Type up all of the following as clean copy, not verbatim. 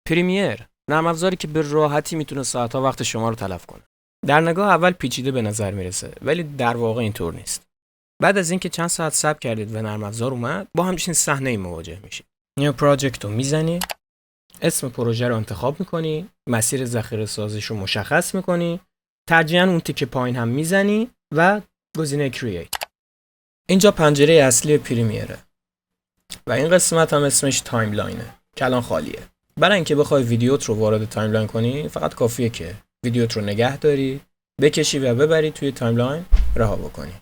پریمیر نرم افزاری که به راحتی میتونه ساعت‌ها وقت شما رو تلف کنه. در نگاه اول پیچیده به نظر میرسه، ولی در واقع اینطور نیست. بعد از اینکه چند ساعت صبر کردید و نرم افزار اومد، با همچین صحنه‌ای مواجه میشید. نیو پراجکت رو میزنی، اسم پروژه رو انتخاب میکنی، مسیر ذخیره سازیش رو مشخص میکنی، ترجیحاً اون تیکه پایین هم میزنی و گزینه کرییت. اینجا پنجره اصلی پریمیره و این قسمت هم اسمش تایملاینه که الان خالیه. برای اینکه بخوای ویدیوت رو وارد تایملاین کنی، فقط کافیه که ویدیوت رو نگه داری، بکشی و ببری توی تایملاین رها بکنی.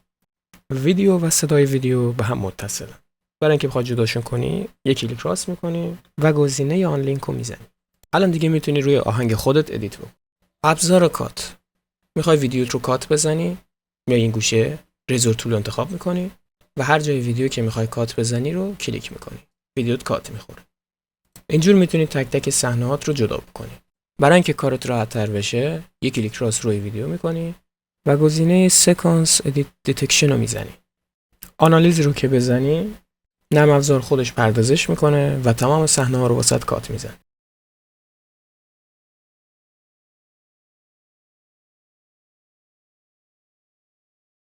ویدیو و صدای ویدیو به هم متصلن. برای اینکه بخوای جداشون کنی، یک کلیک راست میکنی و گزینه آن لینک رو میزنی. الان دیگه میتونی روی آهنگ خودت ادیت بکنی. ابزار کات. میخوای ویدیوت رو کات بزنی، یا این گوشه ریزور تول رو انتخاب میکنی و هر جای ویدیو که میخوای کات بزنی رو کلیک میکنی. ویدیوت کات میخوره. اینجور میتونی تک تک صحنه‌هات رو جدا بکنی. برای اینکه کارت راحت‌تر بشه، یک کلیک راست روی ویدیو میکنی و گزینه سکانس ادیت دیتکشن رو میزنی. آنالیز رو که بزنی، نرم افزار خودش پردازش میکنه و تمام صحنه‌ها رو واسط کات میزنه.